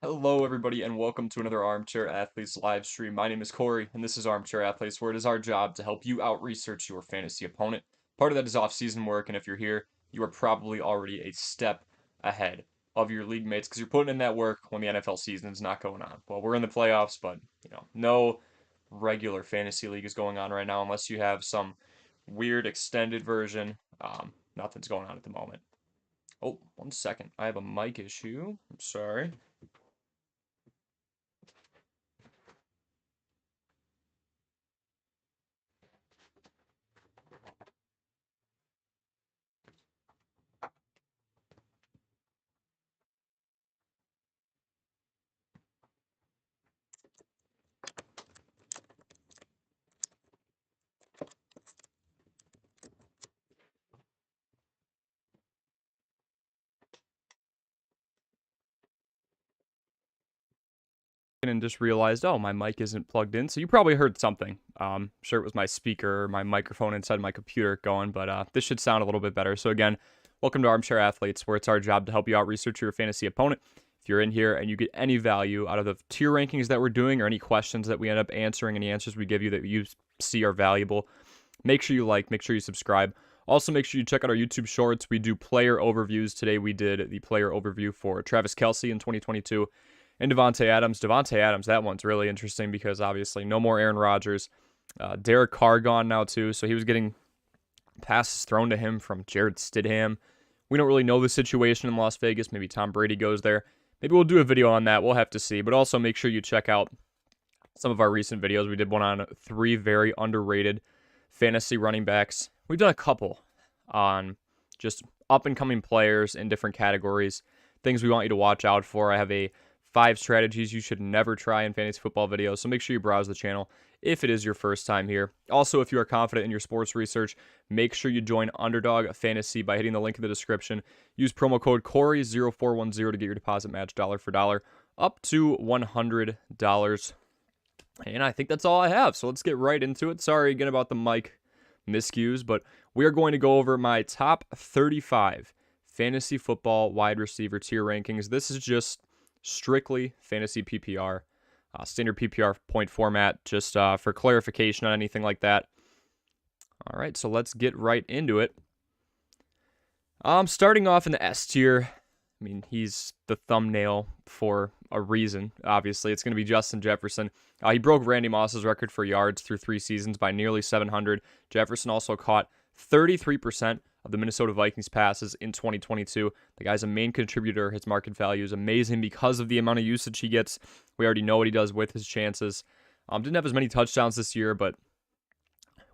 Hello, everybody, and welcome to another Armchair Athletes live stream. My name is Corey, and this is Armchair Athletes, where it is our job to help you out-research your fantasy opponent. Part of that is off-season work, and if you're here, you are probably already a step ahead of your league mates because you're putting in that work when the NFL season is not going on. Well, we're in the playoffs, but no regular fantasy league is going on right now unless you have some weird extended version. Nothing's going on at the moment. Oh, 1 second. I have a mic issue. I'm sorry. And just realized, oh, my mic isn't plugged in. So you probably heard something. Sure, it was my speaker or my microphone inside my computer going, but this should sound a little bit better. So again, welcome to Armchair Athletes, where it's our job to help you out research your fantasy opponent. If you're in here and you get any value out of the tier rankings that we're doing or any questions that we end up answering, any answers we give you that you see are valuable, make sure you like, make sure you subscribe. Also, make sure you check out our YouTube shorts. We do player overviews. Today we did the player overview for Travis Kelce in 2022. And Davante Adams. Davante Adams, that one's really interesting because obviously no more Aaron Rodgers. Derek Carr gone now too, so he was getting passes thrown to him from Jared Stidham. We don't really know the situation in Las Vegas. Maybe Tom Brady goes there. Maybe we'll do a video on that. We'll have to see. But also make sure you check out some of our recent videos. We did one on 3 very underrated fantasy running backs. We've done a couple on just up-and-coming players in different categories, things we want you to watch out for. I have a 5 strategies you should never try in fantasy football videos, so make sure you browse the channel if it is your first time here. Also, if you are confident in your sports research, make sure you join Underdog Fantasy by hitting the link in the description. Use promo code Corey0410 to get your deposit match dollar for dollar up to $100. And I think that's all I have, so let's get right into it. Sorry again about the mic miscues, but we are going to go over my top 35 fantasy football wide receiver tier rankings. This is just strictly fantasy PPR, standard PPR point format, just for clarification on anything like that. All right, so let's get right into it. Starting off in the S tier, I mean, he's the thumbnail for a reason, obviously. It's going to be Justin Jefferson. He broke Randy Moss's record for yards through 3 seasons by nearly 700. Jefferson also caught 33% of the Minnesota Vikings passes in 2022. The guy's a main contributor. His market value is amazing because of the amount of usage he gets. We already know what he does with his chances. Didn't have as many touchdowns this year, but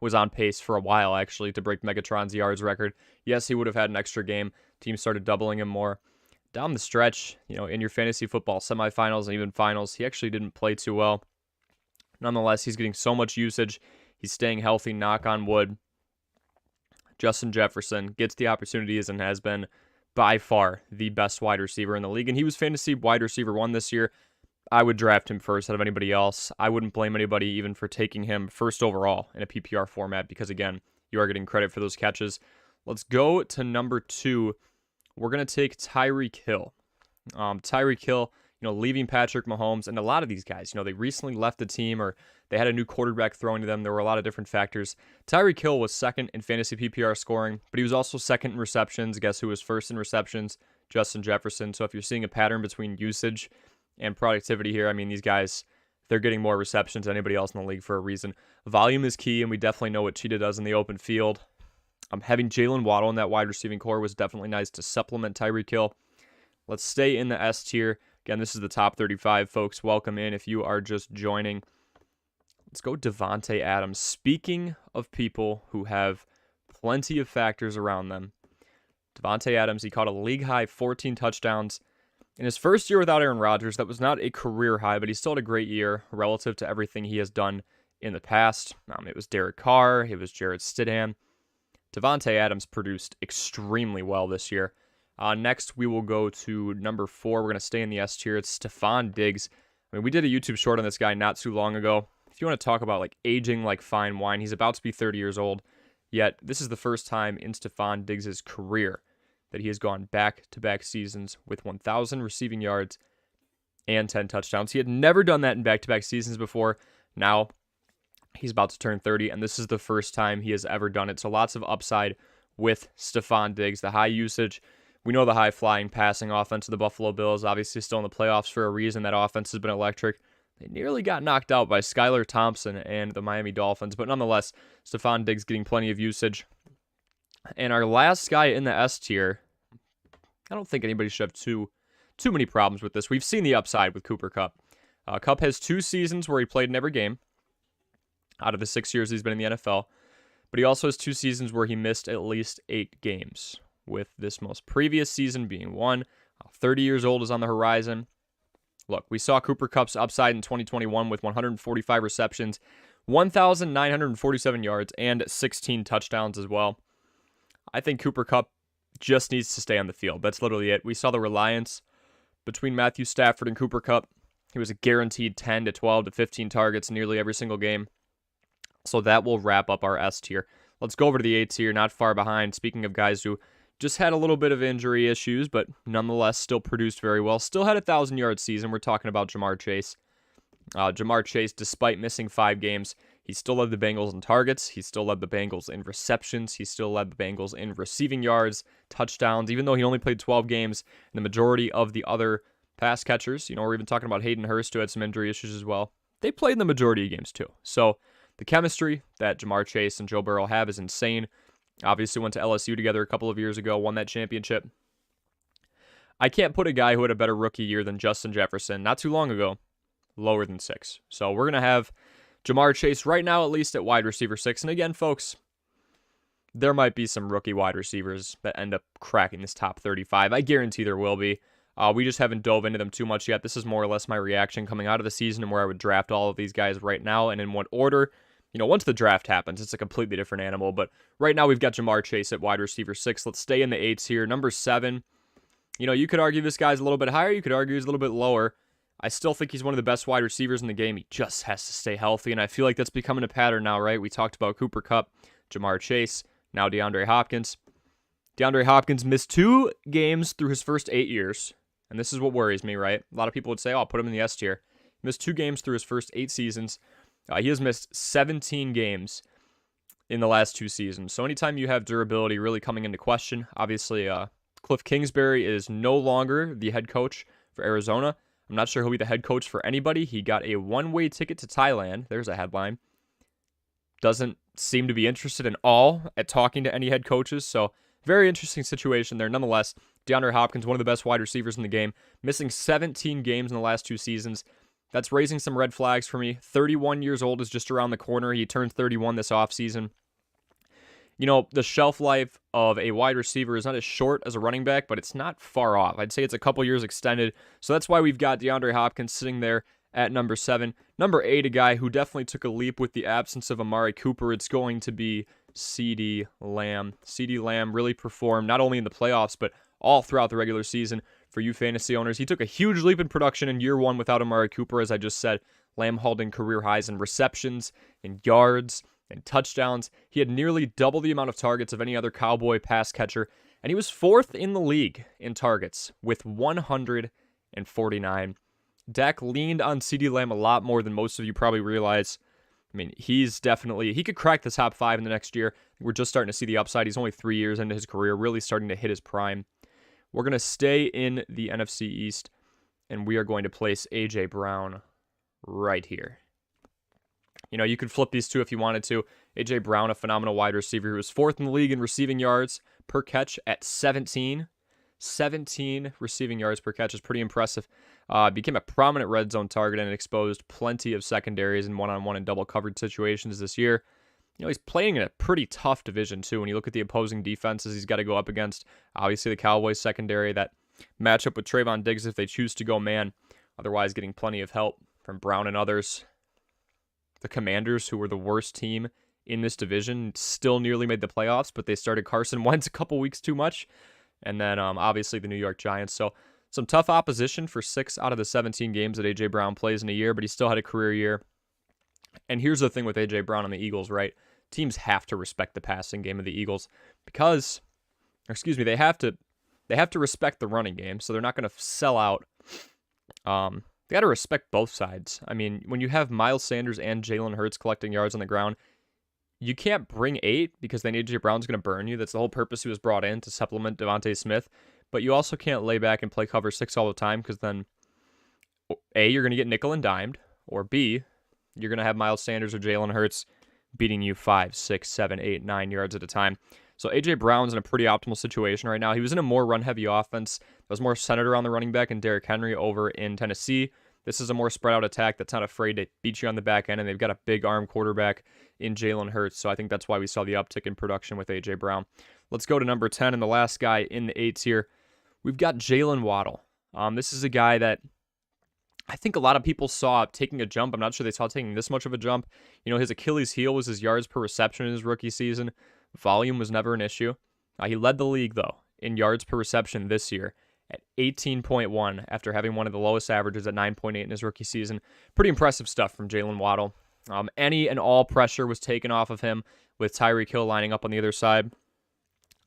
was on pace for a while, actually, to break Megatron's yards record. Yes, he would have had an extra game. Teams started doubling him more. Down the stretch, in your fantasy football semifinals and even finals, he actually didn't play too well. Nonetheless, he's getting so much usage. He's staying healthy, knock on wood. Justin Jefferson gets the opportunities and has been by far the best wide receiver in the league. And he was fantasy wide receiver 1 this year. I would draft him first out of anybody else. I wouldn't blame anybody even for taking him first overall in a PPR format because, again, you are getting credit for those catches. Let's go to number 2. We're going to take Tyreek Hill. Tyreek Hill, leaving Patrick Mahomes, and a lot of these guys, they recently left the team or they had a new quarterback throwing to them. There were a lot of different factors. Tyreek Hill was second in fantasy PPR scoring, but he was also second in receptions. Guess who was first in receptions? Justin Jefferson. So if you're seeing a pattern between usage and productivity here, I mean, these guys, they're getting more receptions than anybody else in the league for a reason. Volume is key, and we definitely know what Cheetah does in the open field. Having Jalen Waddle in that wide receiving core was definitely nice to supplement Tyreek Hill. Let's stay in the S tier. Again, this is the top 35, folks. Welcome in if you are just joining. Let's go Davante Adams. Speaking of people who have plenty of factors around them, Davante Adams, he caught a league-high 14 touchdowns. In his first year without Aaron Rodgers, that was not a career high, but he still had a great year relative to everything he has done in the past. It was Derek Carr. It was Jared Stidham. Davante Adams produced extremely well this year. Next, we will go to number 4. We're going to stay in the S tier. It's Stefon Diggs. I mean, we did a YouTube short on this guy not too long ago. If you want to talk about aging like fine wine, he's about to be 30 years old. Yet, this is the first time in Stefon Diggs' career that he has gone back-to-back seasons with 1,000 receiving yards and 10 touchdowns. He had never done that in back-to-back seasons before. Now he's about to turn 30, and this is the first time he has ever done it. So lots of upside with Stefon Diggs. The high usage, we know the high-flying passing offense of the Buffalo Bills, obviously still in the playoffs for a reason. That offense has been electric. They nearly got knocked out by Skylar Thompson and the Miami Dolphins, but nonetheless, Stefon Diggs getting plenty of usage. And our last guy in the S tier, I don't think anybody should have too many problems with this. We've seen the upside with Cooper Kupp. Kupp has 2 seasons where he played in every game out of the 6 years he's been in the NFL, but he also has 2 seasons where he missed at least 8 games, with this most previous season being 1. 30 years old is on the horizon. Look, we saw Cooper Kupp's upside in 2021 with 145 receptions, 1,947 yards, and 16 touchdowns as well. I think Cooper Kupp just needs to stay on the field. That's literally it. We saw the reliance between Matthew Stafford and Cooper Kupp. He was a guaranteed 10 to 12 to 15 targets nearly every single game. So that will wrap up our S tier. Let's go over to the A tier, not far behind. Speaking of guys who just had a little bit of injury issues, but nonetheless still produced very well. Still had a 1,000-yard season. We're talking about Jamar Chase. Jamar Chase, despite missing 5 games, he still led the Bengals in targets. He still led the Bengals in receptions. He still led the Bengals in receiving yards, touchdowns, even though he only played 12 games. And the majority of the other pass catchers, we're even talking about Hayden Hurst, who had some injury issues as well. They played in the majority of games too. So the chemistry that Jamar Chase and Joe Burrow have is insane. Obviously went to LSU together a couple of years ago, won that championship. I can't put a guy who had a better rookie year than Justin Jefferson not too long ago lower than 6. So we're going to have Jamar Chase right now at least at wide receiver 6. And again, folks, there might be some rookie wide receivers that end up cracking this top 35. I guarantee there will be. We just haven't dove into them too much yet. This is more or less my reaction coming out of the season and where I would draft all of these guys right now and in what order. Once the draft happens, it's a completely different animal. But right now, we've got Jamar Chase at wide receiver 6. Let's stay in the 8s here. Number 7, you could argue this guy's a little bit higher. You could argue he's a little bit lower. I still think he's one of the best wide receivers in the game. He just has to stay healthy, and I feel like that's becoming a pattern now, right? We talked about Cooper Kupp, Jamar Chase, now DeAndre Hopkins. DeAndre Hopkins missed 2 games through his first 8 years, and this is what worries me, right? A lot of people would say, I'll put him in the S tier. He missed 2 games through his first 8 seasons. He has missed 17 games in the last 2 seasons. So anytime you have durability really coming into question, obviously Cliff Kingsbury is no longer the head coach for Arizona. I'm not sure he'll be the head coach for anybody. He got a one-way ticket to Thailand. There's a headline. Doesn't seem to be interested at all at talking to any head coaches. So very interesting situation there. Nonetheless, DeAndre Hopkins, one of the best wide receivers in the game, missing 17 games in the last 2 seasons. That's raising some red flags for me. 31 years old is just around the corner. He turned 31 this offseason. The shelf life of a wide receiver is not as short as a running back, but it's not far off. I'd say it's a couple years extended. So that's why we've got DeAndre Hopkins sitting there at number 7. Number 8, a guy who definitely took a leap with the absence of Amari Cooper. It's going to be CeeDee Lamb. CeeDee Lamb really performed not only in the playoffs, but all throughout the regular season for you fantasy owners. He took a huge leap in production in year 1 without Amari Cooper, as I just said. Lamb holding career highs in receptions, in yards, and touchdowns. He had nearly double the amount of targets of any other Cowboy pass catcher, and he was 4th in the league in targets with 149. Dak leaned on CeeDee Lamb a lot more than most of you probably realize. I mean, he could crack the top 5 in the next year. We're just starting to see the upside. He's only 3 years into his career, really starting to hit his prime. We're going to stay in the NFC East, and we are going to place A.J. Brown right here. You could flip these two if you wanted to. A.J. Brown, a phenomenal wide receiver who was 4th in the league in receiving yards per catch at 17. 17 receiving yards per catch is pretty impressive. Became a prominent red zone target and exposed plenty of secondaries in one-on-one and double coverage situations this year. He's playing in a pretty tough division, too. When you look at the opposing defenses he's got to go up against, obviously the Cowboys secondary, that matchup with Trayvon Diggs if they choose to go man, otherwise getting plenty of help from Brown and others. The Commanders, who were the worst team in this division, still nearly made the playoffs, but they started Carson Wentz a couple weeks too much. And then obviously the New York Giants. So some tough opposition for 6 out of the 17 games that A.J. Brown plays in a year, but he still had a career year. And here's the thing with A.J. Brown and the Eagles, right? Teams have to respect the passing game of the Eagles because, they have to respect the running game, so they're not going to sell out they got to respect both sides. I mean, when you have Miles Sanders and Jalen Hurts collecting yards on the ground, you can't bring 8 because then A.J. Brown's going to burn you. That's the whole purpose he was brought in, to supplement Davante Smith. But you also can't lay back and play cover 6 all the time, because then A, you're going to get nickel and dimed, or B, you're going to have Miles Sanders or Jalen Hurts beating you 5, 6, 7, 8, 9 yards at a time. So A.J. Brown's in a pretty optimal situation right now. He was in a more run-heavy offense that was more centered around the running back and Derrick Henry over in Tennessee. This is a more spread-out attack that's not afraid to beat you on the back end, and they've got a big arm quarterback in Jalen Hurts, so I think that's why we saw the uptick in production with A.J. Brown. Let's go to number 10, and the last guy in the 8 tier. We've got Jalen Waddle. This is a guy that I think a lot of people saw taking a jump. I'm not sure they saw taking this much of a jump. You know, his Achilles heel was his yards per reception in his rookie season. Volume was never an issue. He led the league, though, in yards per reception this year at 18.1 after having one of the lowest averages at 9.8 in his rookie season. Pretty impressive stuff from Jalen Waddle. Any and all pressure was taken off of him with Tyreek Hill lining up on the other side.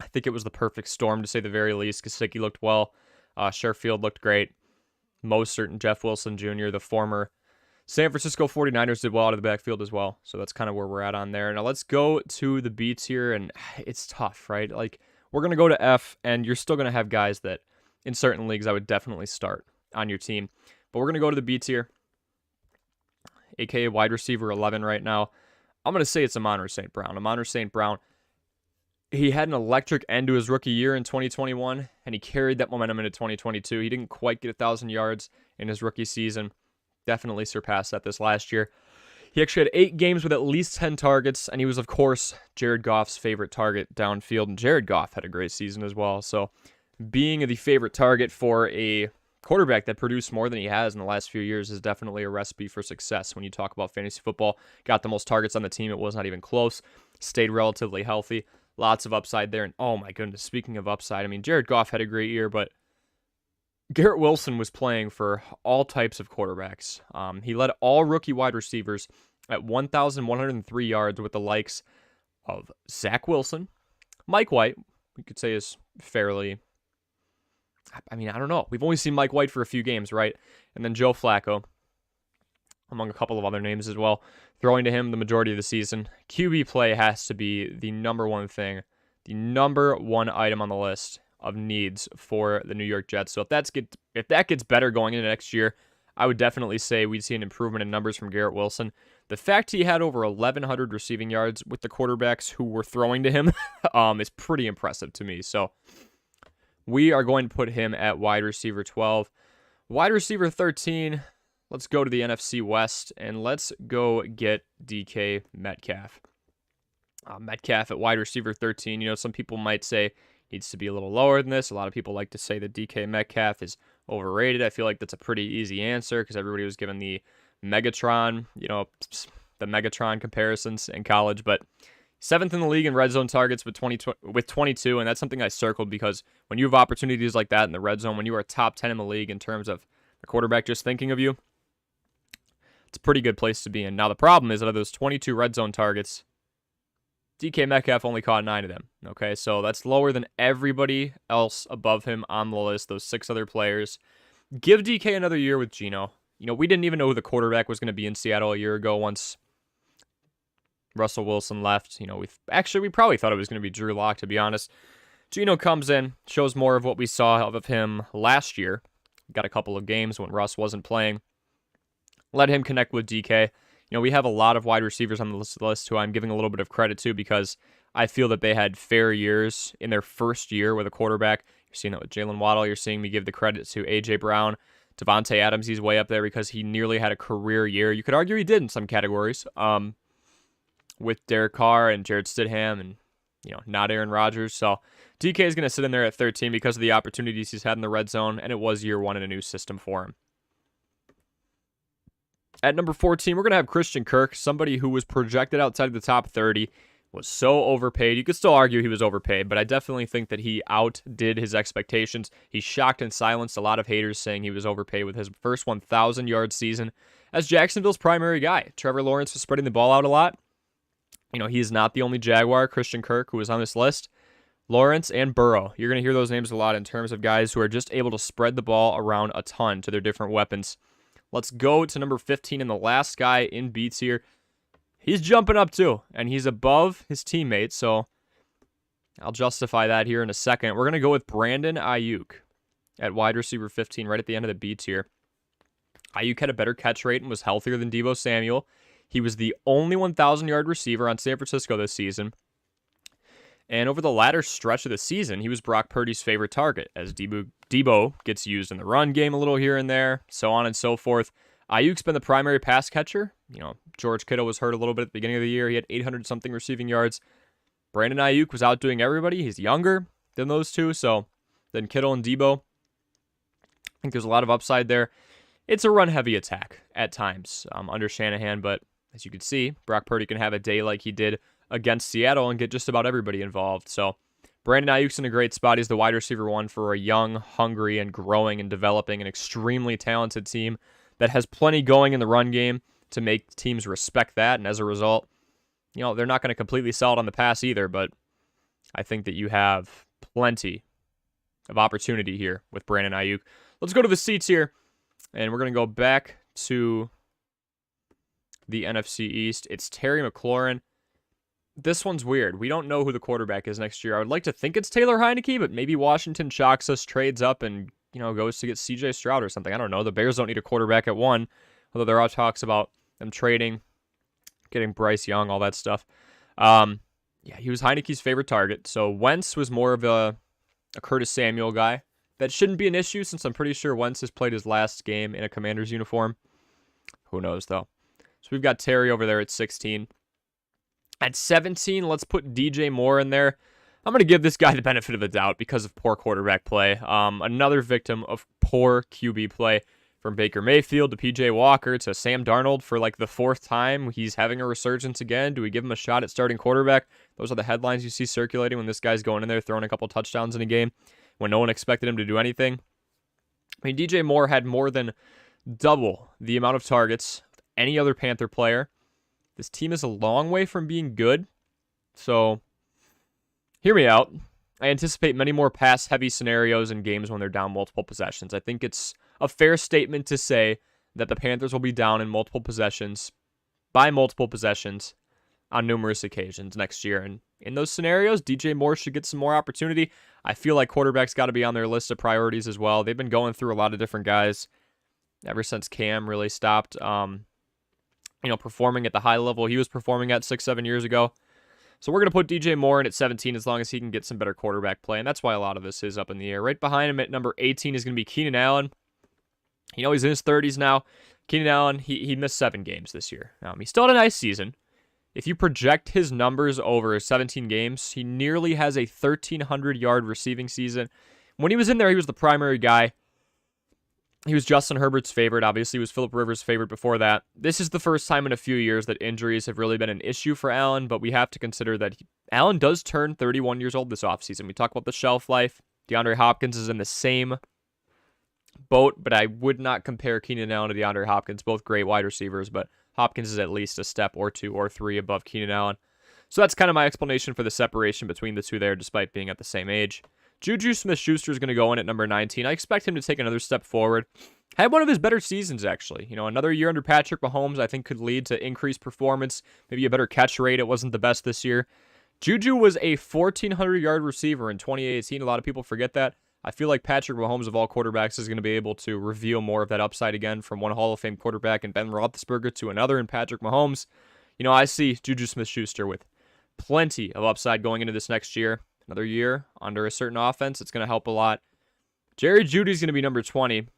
I think it was the perfect storm, to say the very least. Gesicki looked well. Sherfield looked great. Mostert and Jeff Wilson Jr., the former San Francisco 49ers, did well out of the backfield as well. So that's kind of where we're at on there. Now let's go to the B tier, and it's tough, right? Like, we're going to go to F, and you're still going to have guys that in certain leagues I would definitely start on your team. But we're going to go to the B tier, aka wide receiver 11 right now. I'm going to say it's Amon-Ra St. Brown. Amon-Ra St. Brown, he had an electric end to his rookie year in 2021, and he carried that momentum into 2022. He didn't quite get 1,000 yards in his rookie season. Definitely surpassed that this last year. He actually had 8 games with at least 10 targets, and he was, of course, Jared Goff's favorite target downfield, and Jared Goff had a great season as well. So being the favorite target for a quarterback that produced more than he has in the last few years is definitely a recipe for success when you talk about fantasy football. Got the most targets on the team. It was not even close. Stayed relatively healthy. Lots of upside there. And oh my goodness, speaking of upside, I mean, Jared Goff had a great year, but Garrett Wilson was playing for all types of quarterbacks. He led all rookie wide receivers at 1,103 yards with the likes of Zach Wilson. Mike White, we could say, is fairly... I mean, I don't know. We've only seen Mike White for a few games, right? And then Joe Flacco, among a couple of other names as well, throwing to him the majority of the season. QB play has to be the number one thing, the number one item on the list of needs for the New York Jets. So if that gets better going into next year, I would definitely say we'd see an improvement in numbers from Garrett Wilson. The fact he had over 1,100 receiving yards with the quarterbacks who were throwing to him is pretty impressive to me. So we are going to put him at wide receiver 12. Wide receiver 13, let's go to the NFC West, and let's go get DK Metcalf. Metcalf at wide receiver 13. You know, some people might say needs to be a little lower than this. A lot of people like to say that DK Metcalf is overrated. I feel like that's a pretty easy answer because everybody was given the Megatron, the Megatron comparisons in college, but 7th in the league in red zone targets with 22, and that's something I circled because when you have opportunities like that in the red zone, when you are top 10 in the league in terms of the quarterback just thinking of you, it's a pretty good place to be in. Now, the problem is that of those 22 red zone targets, DK Metcalf only caught 9 of them. Okay, so that's lower than everybody else above him on the list, those 6 other players. Give DK another year with Geno. We didn't even know who the quarterback was going to be in Seattle a year ago once Russell Wilson left. We probably thought it was going to be Drew Lock, to be honest. Geno comes in, shows more of what we saw of him last year. Got a couple of games when Russ wasn't playing. Let him connect with DK. We have a lot of wide receivers on the list who I'm giving a little bit of credit to because I feel that they had fair years in their first year with a quarterback. You're seeing that with Jalen Waddle. You're seeing me give the credit to A.J. Brown. Davante Adams, he's way up there because he nearly had a career year. You could argue he did in some categories. With Derek Carr and Jared Stidham and, not Aaron Rodgers. So DK is going to sit in there at 13 because of the opportunities he's had in the red zone, and it was year 1 in a new system for him. At number 14, we're going to have Christian Kirk, somebody who was projected outside of the top 30, was so overpaid. You could still argue he was overpaid, but I definitely think that he outdid his expectations. He shocked and silenced a lot of haters saying he was overpaid with his first 1,000-yard season as Jacksonville's primary guy. Trevor Lawrence was spreading the ball out a lot. He is not the only Jaguar, Christian Kirk, who is on this list. Lawrence and Burrow. You're going to hear those names a lot in terms of guys who are just able to spread the ball around a ton to their different weapons. Let's go to number 15 and the last guy in B tier. He's jumping up too, and he's above his teammates, so I'll justify that here in a second. We're going to go with Brandon Ayuk at wide receiver 15, right at the end of the B tier. Ayuk had a better catch rate and was healthier than Deebo Samuel. He was the only 1,000-yard receiver on San Francisco this season. And over the latter stretch of the season, he was Brock Purdy's favorite target, as Deebo gets used in the run game a little here and there, so on and so forth. Ayuk's been the primary pass catcher. George Kittle was hurt a little bit at the beginning of the year. He had 800-something receiving yards. Brandon Ayuk was outdoing everybody. He's younger than those two, so than Kittle and Deebo. I think there's a lot of upside there. It's a run-heavy attack at times under Shanahan, but as you can see, Brock Purdy can have a day like he did against Seattle and get just about everybody involved. So Brandon Ayuk's in a great spot. He's the wide receiver 1 for a young, hungry, and growing and developing an extremely talented team that has plenty going in the run game to make teams respect that. And as a result, they're not going to completely sell it on the pass either, but I think that you have plenty of opportunity here with Brandon Ayuk. Let's go to the C tier, and we're going to go back to the NFC East. It's Terry McLaurin. This one's weird. We don't know who the quarterback is next year. I would like to think it's Taylor Heineke, but maybe Washington shocks us, trades up, and goes to get C.J. Stroud or something. I don't know. The Bears don't need a quarterback at 1, although there are talks about them trading, getting Bryce Young, all that stuff. He was Heineke's favorite target. So Wentz was more of a Curtis Samuel guy. That shouldn't be an issue since I'm pretty sure Wentz has played his last game in a Commander's uniform. Who knows, though. So we've got Terry over there at 16. At 17, let's put DJ Moore in there. I'm going to give this guy the benefit of the doubt because of poor quarterback play. Another victim of poor QB play, from Baker Mayfield to PJ Walker to Sam Darnold for like the 4th time. He's having a resurgence again. Do we give him a shot at starting quarterback? Those are the headlines you see circulating when this guy's going in there throwing a couple touchdowns in a game when no one expected him to do anything. I mean, DJ Moore had more than double the amount of targets of any other Panther player. This team is a long way from being good, so hear me out. I anticipate many more pass-heavy scenarios in games when they're down multiple possessions. I think it's a fair statement to say that the Panthers will be down in multiple possessions, by multiple possessions, on numerous occasions next year. And in those scenarios, DJ Moore should get some more opportunity. I feel like quarterback's got to be on their list of priorities as well. They've been going through a lot of different guys ever since Cam really stopped performing at the high level he was performing at 6-7 years ago. So we're going to put DJ Moore in at 17 as long as he can get some better quarterback play, and that's why a lot of this is up in the air. Right behind him at number 18 is going to be Keenan Allen. He's in his 30s now. Keenan Allen, he missed 7 games this year. He still had a nice season. If you project his numbers over 17 games, he nearly has a 1,300-yard receiving season. When he was in there, he was the primary guy. He was Justin Herbert's favorite. Obviously, he was Phillip Rivers' favorite before that. This is the first time in a few years that injuries have really been an issue for Allen, but we have to consider that Allen does turn 31 years old this offseason. We talk about the shelf life. DeAndre Hopkins is in the same boat, but I would not compare Keenan Allen to DeAndre Hopkins. Both great wide receivers, but Hopkins is at least a step or 2 or 3 above Keenan Allen. So that's kind of my explanation for the separation between the two there, despite being at the same age. Juju Smith-Schuster is going to go in at number 19. I expect him to take another step forward. Had one of his better seasons, actually. Another year under Patrick Mahomes, I think, could lead to increased performance, maybe a better catch rate. It wasn't the best this year. Juju was a 1,400-yard receiver in 2018. A lot of people forget that. I feel like Patrick Mahomes, of all quarterbacks, is going to be able to reveal more of that upside again from one Hall of Fame quarterback in Ben Roethlisberger to another in Patrick Mahomes. I see Juju Smith-Schuster with plenty of upside going into this next year. Another year under a certain offense, it's going to help a lot. Jerry Jeudy's going to be number 20.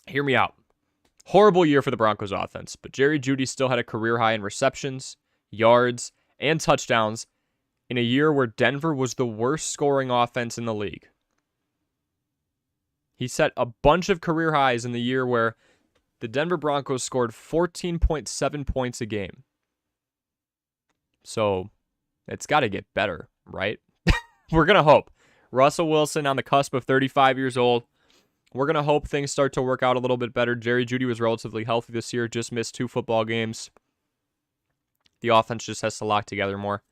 Hear me out. Horrible year for the Broncos offense, but Jerry Jeudy still had a career high in receptions, yards, and touchdowns in a year where Denver was the worst scoring offense in the league. He set a bunch of career highs in the year where the Denver Broncos scored 14.7 points a game. So it's got to get better, right? We're going to hope. Russell Wilson on the cusp of 35 years old. We're going to hope things start to work out a little bit better. Jerry Jeudy was relatively healthy this year, just missed 2 football games. The offense just has to lock together more.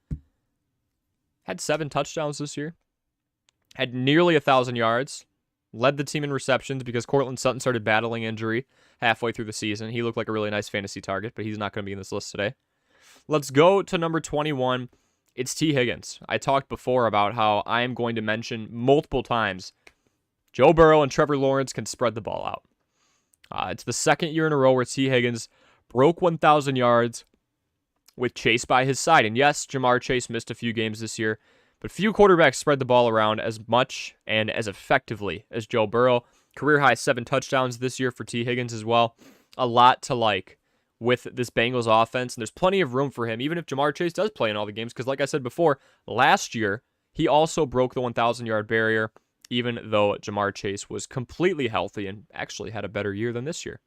Had 7 touchdowns this year. Had nearly 1,000 yards. led the team in receptions because Cortland Sutton started battling injury halfway through the season. He looked like a really nice fantasy target, but he's not going to be in this list today. Let's go to number 21. It's T. Higgins. I talked before about how I am going to mention multiple times Joe Burrow and Trevor Lawrence can spread the ball out. It's the second year in a row where T. Higgins broke 1,000 yards with Chase by his side. And yes, Jamar Chase missed a few games this year, but few quarterbacks spread the ball around as much and as effectively as Joe Burrow. Career high 7 touchdowns this year for T. Higgins as well. A lot to like with this Bengals offense, and there's plenty of room for him, even if Jamar Chase does play in all the games, because like I said before, last year, he also broke the 1,000-yard barrier, even though Jamar Chase was completely healthy and actually had a better year than this year.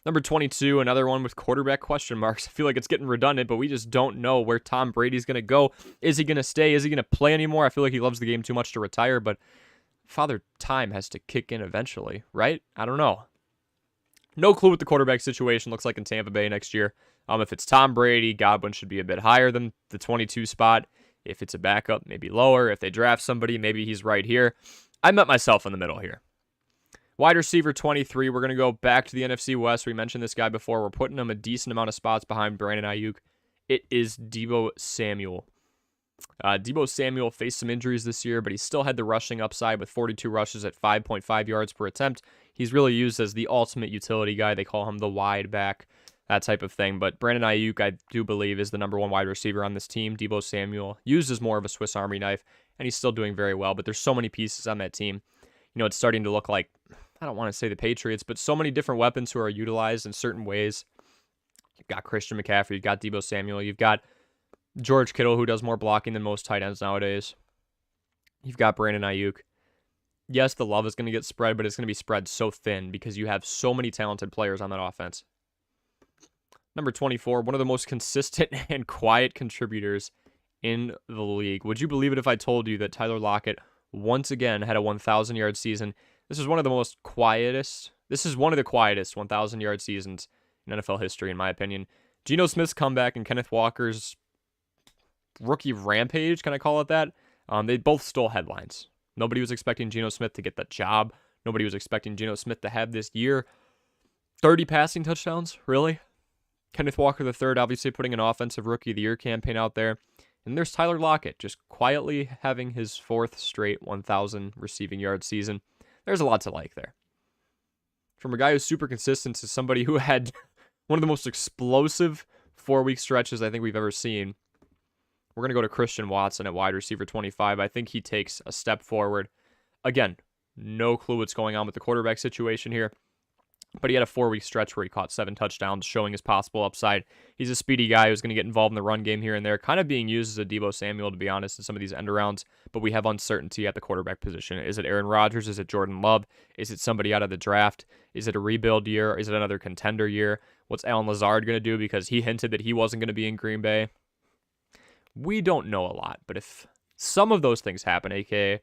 Number 22, another one with quarterback question marks. I feel like it's getting redundant, but we just don't know where Tom Brady's going to go. Is he going to stay? Is he going to play anymore? I feel like he loves the game too much to retire, but Father Time has to kick in eventually, right? I don't know. No clue what the quarterback situation looks like in Tampa Bay next year. If it's Tom Brady, Godwin should be a bit higher than the 22 spot. If it's a backup, maybe lower. If they draft somebody, maybe he's right here. I met myself in the middle here. Wide receiver 23, we're going to go back to the NFC West. We mentioned this guy before. We're putting him a decent amount of spots behind Brandon Ayuk. It is Deebo Samuel. Deebo Samuel faced some injuries this year, but he still had the rushing upside with 42 rushes at 5.5 yards per attempt. He's really used as the ultimate utility guy. They call him the wide back, that type of thing. But Brandon Ayuk, I do believe, is the number one wide receiver on this team. Deebo Samuel used as more of a Swiss Army knife, and he's still doing very well. But there's so many pieces on that team. You know, it's starting to look like, I don't want to say the Patriots, but so many different weapons who are utilized in certain ways. You've got Christian McCaffrey, you've got Deebo Samuel, you've got George Kittle, who does more blocking than most tight ends nowadays. You've got Brandon Ayuk. Yes, the love is going to get spread, but it's going to be spread so thin because you have so many talented players on that offense. Number 24, one of the most consistent and quiet contributors in the league. Would you believe it if I told you that Tyler Lockett once again had a 1,000-yard season? This is one of the quietest 1,000-yard seasons in NFL history, in my opinion. Geno Smith's comeback and Kenneth Walker's rookie rampage, can I call it that? They both stole headlines. Nobody was expecting Geno Smith to get that job. Nobody was expecting Geno Smith to have this year. 30 passing touchdowns, really? Kenneth Walker III obviously putting an offensive rookie of the year campaign out there. And there's Tyler Lockett just quietly having his 4th straight 1,000 receiving yard season. There's a lot to like there. From a guy who's super consistent to somebody who had one of the most explosive 4-week stretches I think we've ever seen. We're going to go to Christian Watson at wide receiver 25. I think he takes a step forward. Again, no clue what's going on with the quarterback situation here. But he had a 4-week stretch where he caught 7 touchdowns, showing his possible upside. He's a speedy guy who's going to get involved in the run game here and there, kind of being used as a Deebo Samuel, to be honest, in some of these end arounds. But we have uncertainty at the quarterback position. Is it Aaron Rodgers? Is it Jordan Love? Is it somebody out of the draft? Is it a rebuild year? Is it another contender year? What's Allen Lazard going to do because he hinted that he wasn't going to be in Green Bay? We don't know a lot, but if some of those things happen, aka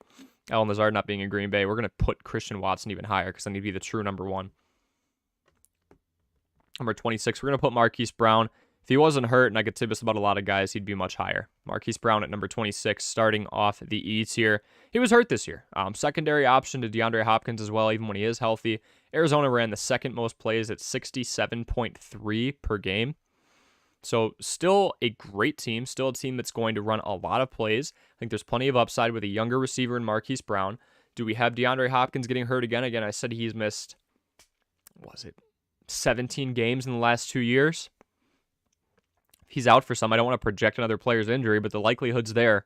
Allen Lazard not being in Green Bay, we're going to put Christian Watson even higher because then he'd be the true number 1. Number 26, we're going to put Marquise Brown. If he wasn't hurt, and I could say this about a lot of guys, he'd be much higher. Marquise Brown at number 26, starting off the E tier. He was hurt this year. Secondary option to DeAndre Hopkins as well, even when he is healthy. Arizona ran the second most plays at 67.3 per game. So still a great team, still a team that's going to run a lot of plays. I think there's plenty of upside with a younger receiver in Marquise Brown. Do we have DeAndre Hopkins getting hurt again? Again, I said he's missed, 17 games in the last 2 years? If he's out for some, I don't want to project another player's injury, but the likelihood's there.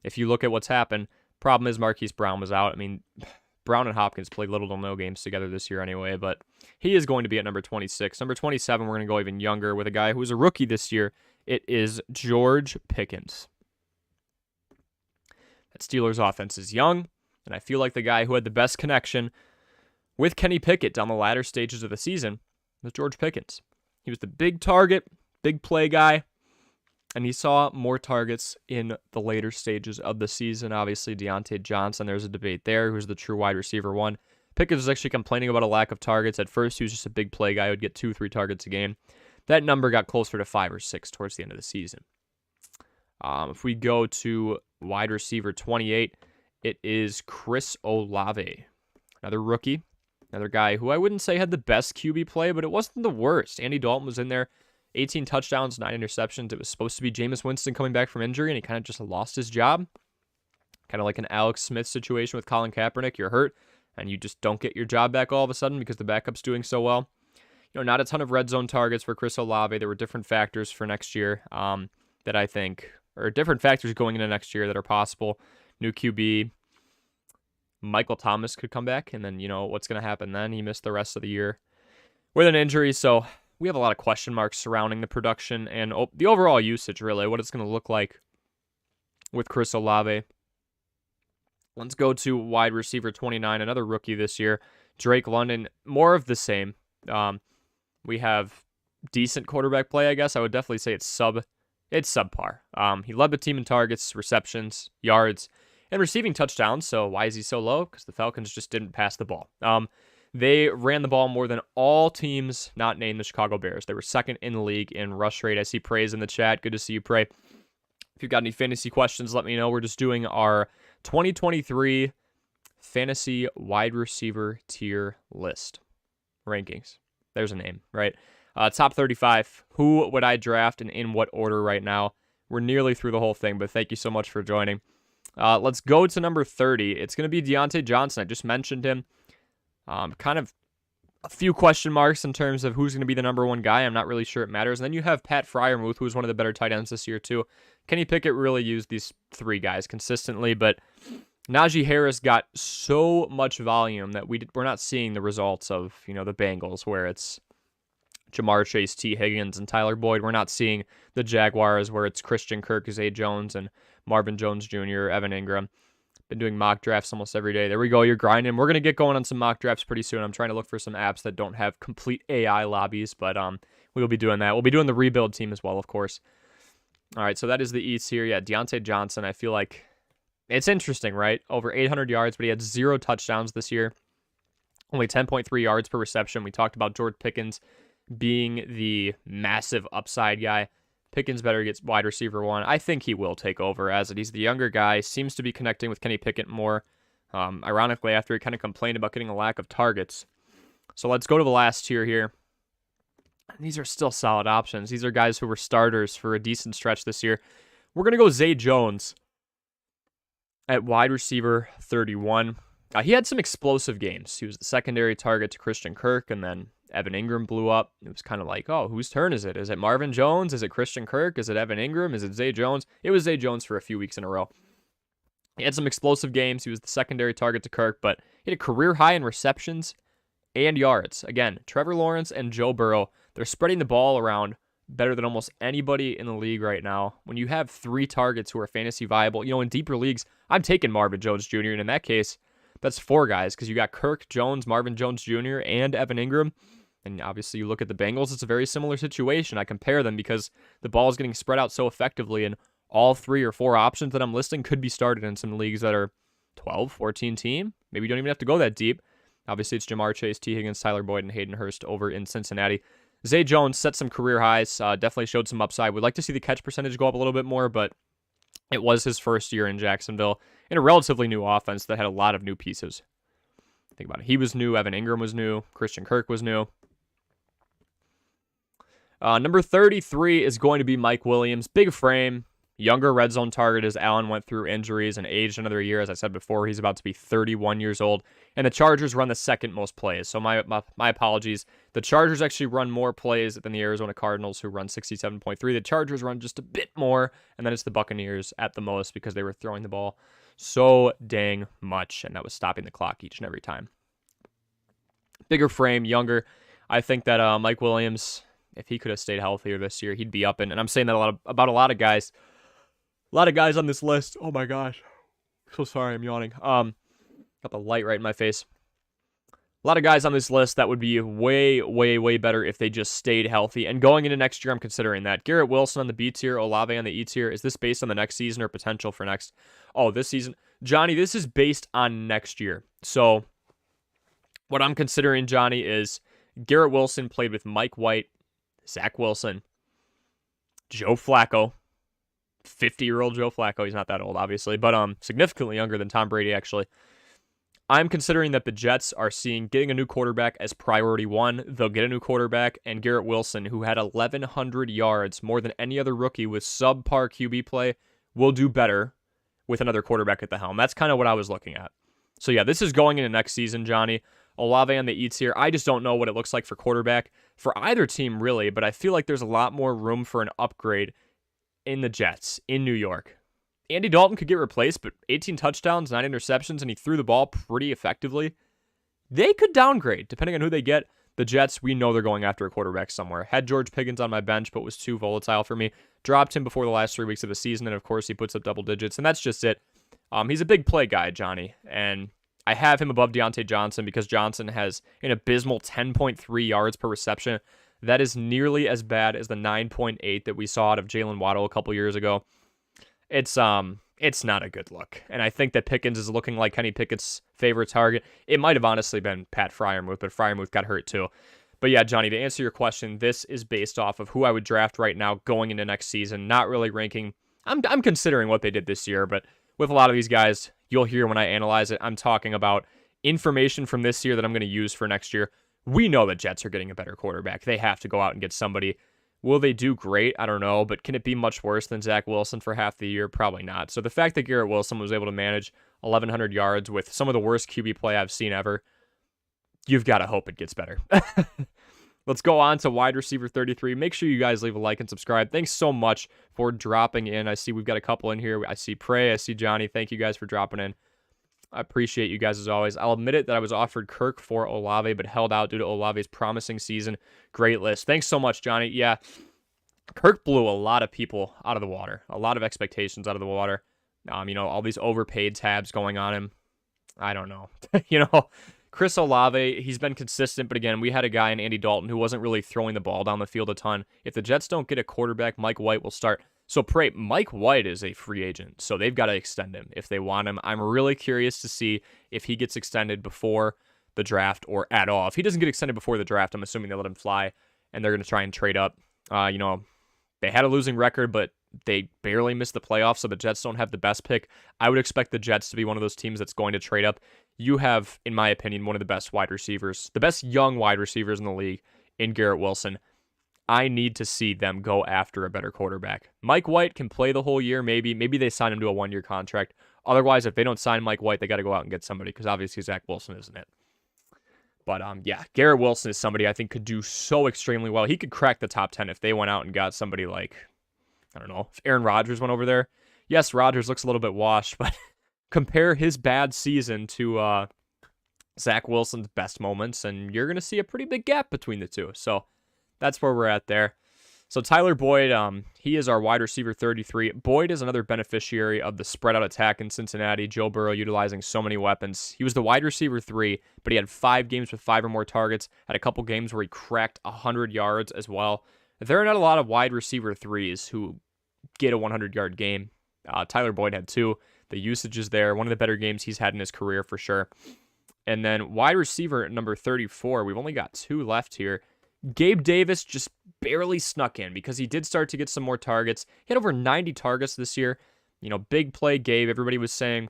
If you look at what's happened, problem is Marquise Brown was out. I mean, Brown and Hopkins played little to no games together this year anyway, but he is going to be at number 26. Number 27, we're going to go even younger with a guy who was a rookie this year. It is George Pickens. That Steelers offense is young, and I feel like the guy who had the best connection with Kenny Pickett down the latter stages of the season was George Pickens. He was the big target, big play guy, and he saw more targets in the later stages of the season. Obviously, Deontay Johnson, there's a debate there, who's the true wide receiver 1. Pickens was actually complaining about a lack of targets. At first, he was just a big play guy who would get 2-3 targets a game. That number got closer to 5 or 6 towards the end of the season. If we go to wide receiver 28, it is Chris Olave. Another rookie. Another guy who I wouldn't say had the best QB play, but it wasn't the worst. Andy Dalton was in there. 18 touchdowns, 9 interceptions. It was supposed to be Jameis Winston coming back from injury, and he kind of just lost his job. Kind of like an Alex Smith situation with Colin Kaepernick. You're hurt, and you just don't get your job back all of a sudden because the backup's doing so well. Not a ton of red zone targets for Chris Olave. There were different factors for next year that I think, or different factors going into next year that are possible. New QB, Michael Thomas could come back, and then, what's going to happen then? He missed the rest of the year with an injury, so we have a lot of question marks surrounding the production and the overall usage, really, what it's going to look like with Chris Olave. Let's go to wide receiver 29, another rookie this year, Drake London. More of the same. We have decent quarterback play, I guess. I would definitely say it's subpar. He led the team in targets, receptions, yards, and receiving touchdowns. So why is he so low? Because the Falcons just didn't pass the ball. They ran the ball more than all teams not named the Chicago Bears. They were second in the league in rush rate. I see Praise in the chat. Good to see you, Pray. If you've got any fantasy questions, let me know. We're just doing our 2023 fantasy wide receiver tier list rankings. There's a name, right? Top 35. Who would I draft and in what order right now? We're nearly through the whole thing, but thank you so much for joining. Let's go to number 30. It's going to be Deontay Johnson. I just mentioned him. Kind of a few question marks in terms of who's going to be the number one guy. I'm not really sure it matters. And then you have Pat Freiermuth, who was one of the better tight ends this year too. Kenny Pickett really used these three guys consistently, but Najee Harris got so much volume that we're not seeing the results of, the Bengals, where it's Jamar Chase, T. Higgins, and Tyler Boyd. We're not seeing the Jaguars, where it's Christian Kirk, Zay Jones, and Marvin Jones Jr., Evan Ingram. Been doing mock drafts almost every day. There we go. You're grinding. We're going to get going on some mock drafts pretty soon. I'm trying to look for some apps that don't have complete AI lobbies, but we'll be doing that. We'll be doing the rebuild team as well, of course. All right, so that is the East here. Yeah, Deontay Johnson, I feel like it's interesting, right? Over 800 yards, but he had 0 touchdowns this year. Only 10.3 yards per reception. We talked about George Pickens being the massive upside guy. Pickens better gets wide receiver 1. I think he will take over as it. He's the younger guy. Seems to be connecting with Kenny Pickett more. Ironically, after he kind of complained about getting a lack of targets. So let's go to the last tier here. These are still solid options. These are guys who were starters for a decent stretch this year. We're going to go Zay Jones at wide receiver 31. He had some explosive games. He was the secondary target to Christian Kirk, and then Evan Ingram blew up. It was kind of like, oh, whose turn is it? Is it Marvin Jones? Is it Christian Kirk? Is it Evan Ingram? Is it Zay Jones? It was Zay Jones for a few weeks in a row. He had some explosive games. He was the secondary target to Kirk, but he had a career high in receptions and yards. Again, Trevor Lawrence and Joe Burrow, they're spreading the ball around better than almost anybody in the league right now. When you have 3 targets who are fantasy viable, in deeper leagues, I'm taking Marvin Jones Jr., and in that case, that's 4 guys, because you got Kirk, Jones, Marvin Jones Jr., and Evan Ingram. And obviously, you look at the Bengals, it's a very similar situation. I compare them because the ball is getting spread out so effectively, and all 3 or 4 options that I'm listing could be started in some leagues that are 12, 14 team. Maybe you don't even have to go that deep. Obviously, it's Jamar Chase, T. Higgins, Tyler Boyd, and Hayden Hurst over in Cincinnati. Zay Jones set some career highs, definitely showed some upside. Would like to see the catch percentage go up a little bit more, but it was his first year in Jacksonville in a relatively new offense that had a lot of new pieces. Think about it. He was new. Evan Ingram was new. Christian Kirk was new. Number 33 is going to be Mike Williams. Big frame, younger red zone target as Allen went through injuries and aged another year. As I said before, he's about to be 31 years old. And the Chargers run the second most plays. So my apologies. The Chargers actually run more plays than the Arizona Cardinals, who run 67.3. The Chargers run just a bit more. And then it's the Buccaneers at the most because they were throwing the ball so dang much. And that was stopping the clock each and every time. Bigger frame, younger. I think that Mike Williams, if he could have stayed healthier this year, he'd be up. And I'm saying that about a lot of guys. A lot of guys on this list. Oh my gosh. So sorry, I'm yawning. Got the light right in my face. A lot of guys on this list that would be way, way, way better if they just stayed healthy. And going into next year, I'm considering that. Garrett Wilson on the B tier, Olave on the E tier. Is this based on the next season or potential for next? Oh, this season. Johnny, this is based on next year. So what I'm considering, Johnny, is Garrett Wilson played with Mike White, Zach Wilson, Joe Flacco, 50-year-old Joe Flacco. He's not that old, obviously, but significantly younger than Tom Brady, actually. I'm considering that the Jets are seeing getting a new quarterback as priority one. They'll get a new quarterback, and Garrett Wilson, who had 1,100 yards, more than any other rookie with subpar QB play, will do better with another quarterback at the helm. That's kind of what I was looking at. So yeah, this is going into next season, Johnny. Olave on the eats here. I just don't know what it looks like for quarterback for either team, really, but I feel like there's a lot more room for an upgrade in the Jets, in New York. Andy Dalton could get replaced, but 18 touchdowns, 9 interceptions, and he threw the ball pretty effectively. They could downgrade, depending on who they get. The Jets, we know they're going after a quarterback somewhere. Had George Pickens on my bench, but was too volatile for me. Dropped him before the last 3 weeks of the season, and of course he puts up double digits, and that's just it. He's a big play guy, Johnny, and I have him above Deontay Johnson because Johnson has an abysmal 10.3 yards per reception. That is nearly as bad as the 9.8 that we saw out of Jalen Waddle a couple years ago. It's not a good look. And I think that Pickens is looking like Kenny Pickett's favorite target. It might have honestly been Pat Freiermuth, but Freiermuth got hurt too. But yeah, Johnny, to answer your question, this is based off of who I would draft right now going into next season, not really ranking. I'm considering what they did this year, but with a lot of these guys, you'll hear when I analyze it, I'm talking about information from this year that I'm going to use for next year. We know the Jets are getting a better quarterback. They have to go out and get somebody. Will they do great? I don't know, but can it be much worse than Zach Wilson for half the year? Probably not. So the fact that Garrett Wilson was able to manage 1,100 yards with some of the worst QB play I've seen ever, you've got to hope it gets better. Let's go on to wide receiver 33. Make sure you guys leave a like and subscribe. Thanks so much for dropping in. I see we've got a couple in here. I see Prey. I see Johnny. Thank you guys for dropping in. I appreciate you guys as always. I'll admit it that I was offered Kirk for Olave, but held out due to Olave's promising season. Great list. Thanks so much, Johnny. Yeah, Kirk blew a lot of people out of the water. A lot of expectations out of the water. All these overpaid tabs going on him. I don't know. Chris Olave, he's been consistent, but again, we had a guy in Andy Dalton who wasn't really throwing the ball down the field a ton. If the Jets don't get a quarterback, Mike White will start. So pray, Mike White is a free agent, so they've got to extend him if they want him. I'm really curious to see if he gets extended before the draft or at all. If he doesn't get extended before the draft, I'm assuming they let him fly, and they're going to try and trade up. They had a losing record, but they barely missed the playoffs, so the Jets don't have the best pick. I would expect the Jets to be one of those teams that's going to trade up. You have, in my opinion, one of the best wide receivers, the best young wide receivers in the league in Garrett Wilson. I need to see them go after a better quarterback. Mike White can play the whole year, maybe. Maybe they sign him to a 1-year contract. Otherwise, if they don't sign Mike White, they got to go out and get somebody because obviously Zach Wilson isn't it. But Garrett Wilson is somebody I think could do so extremely well. He could crack the top 10 if they went out and got somebody like, I don't know, if Aaron Rodgers went over there. Yes, Rodgers looks a little bit washed, but compare his bad season to Zach Wilson's best moments, and you're going to see a pretty big gap between the two. So that's where we're at there. So Tyler Boyd, he is our wide receiver 33. Boyd is another beneficiary of the spread out attack in Cincinnati. Joe Burrow utilizing so many weapons. He was the wide receiver 3, but he had 5 games with 5 or more targets. Had a couple games where he cracked 100 yards as well. There are not a lot of wide receiver 3s who get a 100-yard game. Tyler Boyd had 2. The usage is there. One of the better games he's had in his career for sure. And then wide receiver number 34, we've only got 2 left here. Gabe Davis just barely snuck in because he did start to get some more targets. He had over 90 targets this year. Big play Gabe. Everybody was saying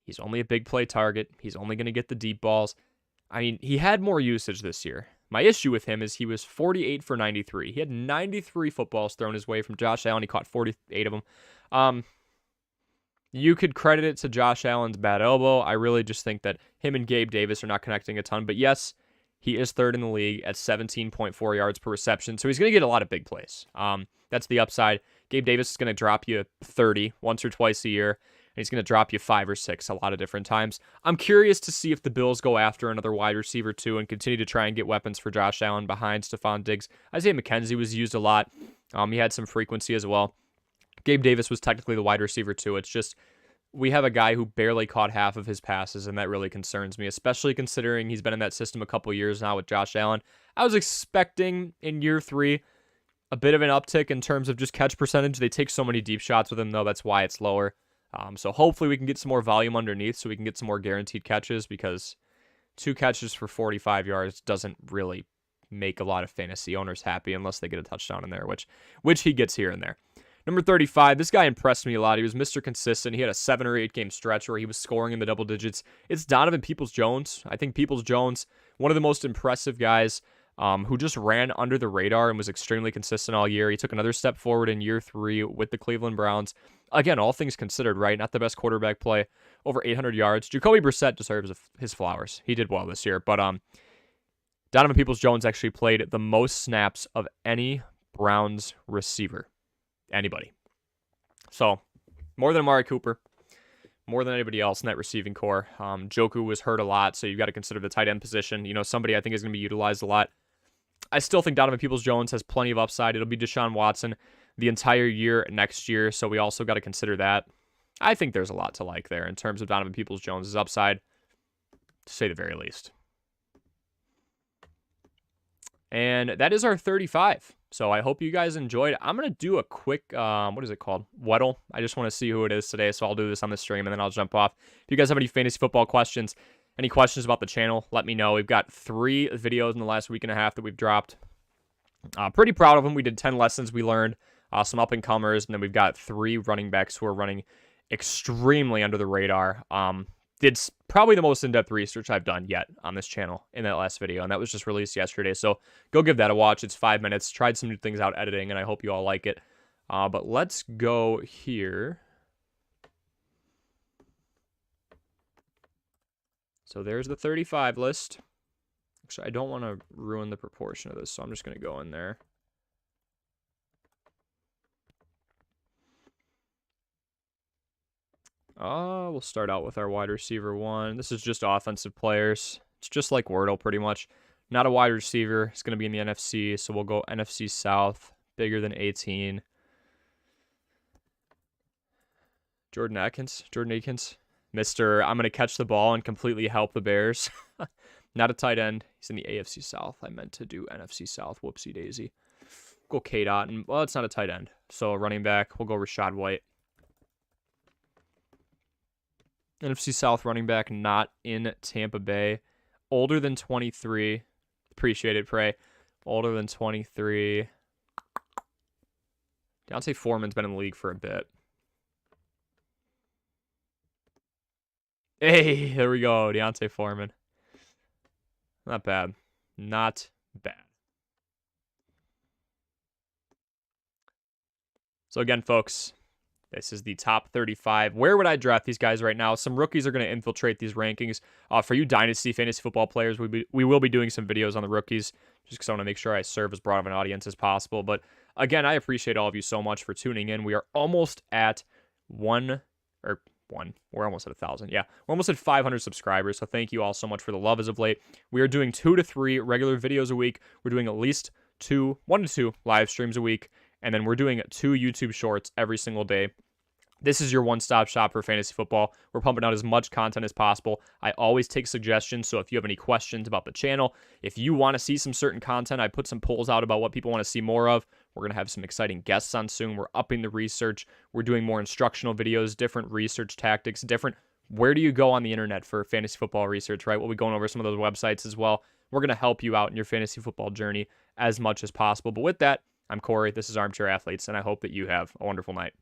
he's only a big play target. He's only going to get the deep balls. I mean, he had more usage this year. My issue with him is he was 48 for 93. He had 93 footballs thrown his way from Josh Allen. He caught 48 of them. You could credit it to Josh Allen's bad elbow. I really just think that him and Gabe Davis are not connecting a ton. But yes, he is 3rd in the league at 17.4 yards per reception. So he's going to get a lot of big plays. That's the upside. Gabe Davis is going to drop you 30 once or twice a year. And he's going to drop you 5 or 6 a lot of different times. I'm curious to see if the Bills go after another wide receiver too and continue to try and get weapons for Josh Allen behind Stefon Diggs. Isaiah McKenzie was used a lot. He had some frequency as well. Gabe Davis was technically the wide receiver too. It's just we have a guy who barely caught half of his passes, and that really concerns me, especially considering he's been in that system a couple years now with Josh Allen. I was expecting in year 3 a bit of an uptick in terms of just catch percentage. They take so many deep shots with him, though. That's why it's lower. So hopefully we can get some more volume underneath so we can get some more guaranteed catches, because 2 catches for 45 yards doesn't really make a lot of fantasy owners happy unless they get a touchdown in there, which he gets here and there. Number 35, this guy impressed me a lot. He was Mr. Consistent. He had a 7 or 8 game stretch where he was scoring in the double digits. It's Donovan Peoples-Jones. I think Peoples-Jones, one of the most impressive guys who just ran under the radar and was extremely consistent all year. He took another step forward in year 3 with the Cleveland Browns. Again, all things considered, right? Not the best quarterback play. Over 800 yards. Jacoby Brissett deserves his flowers. He did well this year. But Donovan Peoples-Jones actually played the most snaps of any Browns receiver. Anybody. So, more than Amari Cooper. More than anybody else in that receiving core. Joku was hurt a lot, so you've got to consider the tight end position. You know, somebody I think is going to be utilized a lot. I still think Donovan Peoples-Jones has plenty of upside. It'll be Deshaun Watson the entire year next year, so we also got to consider that. I think there's a lot to like there in terms of Donovan Peoples-Jones' upside, to say the very least. And that is our 35. So I hope you guys enjoyed. I'm going to do a quick, what is it called? Weddle. I just want to see who it is today, so I'll do this on the stream, and then I'll jump off. If you guys have any fantasy football questions, any questions about the channel, let me know. We've got 3 videos in the last week and a half that we've dropped. Pretty proud of them. We did 10 lessons we learned, some up-and-comers, and then we've got 3 running backs who are running extremely under the radar. Did probably the most in-depth research I've done yet on this channel in that last video, and that was just released yesterday, so go give that a watch. It's 5 minutes. Tried some new things out editing, and I hope you all like it. But let's go here. So there's the 35 list. Actually, I don't want to ruin the proportion of this, so I'm just going to go in there. We'll start out with our wide receiver 1. This is just offensive players. It's just like Wordle, pretty much. Not a wide receiver. It's going to be in the NFC, so we'll go NFC South, bigger than 18. Jordan Akins, Mr. I'm going to catch the ball and completely help the Bears. Not a tight end. He's in the AFC South. I meant to do NFC South. Whoopsie daisy. Go K-Dot, and well, it's not a tight end. So running back, we'll go Rachaad White. NFC South running back, not in Tampa Bay. Older than 23. Appreciate it, Prey. Older than 23. D'Onta Foreman's been in the league for a bit. Hey, there we go. D'Onta Foreman. Not bad. Not bad. So again, folks, this is the top 35. Where would I draft these guys right now? Some rookies are going to infiltrate these rankings. For you Dynasty fantasy football players, we will be doing some videos on the rookies just because I want to make sure I serve as broad of an audience as possible. But again, I appreciate all of you so much for tuning in. We are almost at we're almost at 1,000. Yeah, we're almost at 500 subscribers. So thank you all so much for the love as of late. We are doing 2 to 3 regular videos a week. We're doing at least 1 to 2 live streams a week. And then we're doing 2 YouTube shorts every single day. This is your one-stop shop for fantasy football. We're pumping out as much content as possible. I always take suggestions, so if you have any questions about the channel, if you want to see some certain content, I put some polls out about what people want to see more of. We're going to have some exciting guests on soon. We're upping the research. We're doing more instructional videos, different research tactics, where do you go on the internet for fantasy football research, right? We'll be going over some of those websites as well. We're going to help you out in your fantasy football journey as much as possible. But with that, I'm Corey. This is Armchair Athletes, and I hope that you have a wonderful night.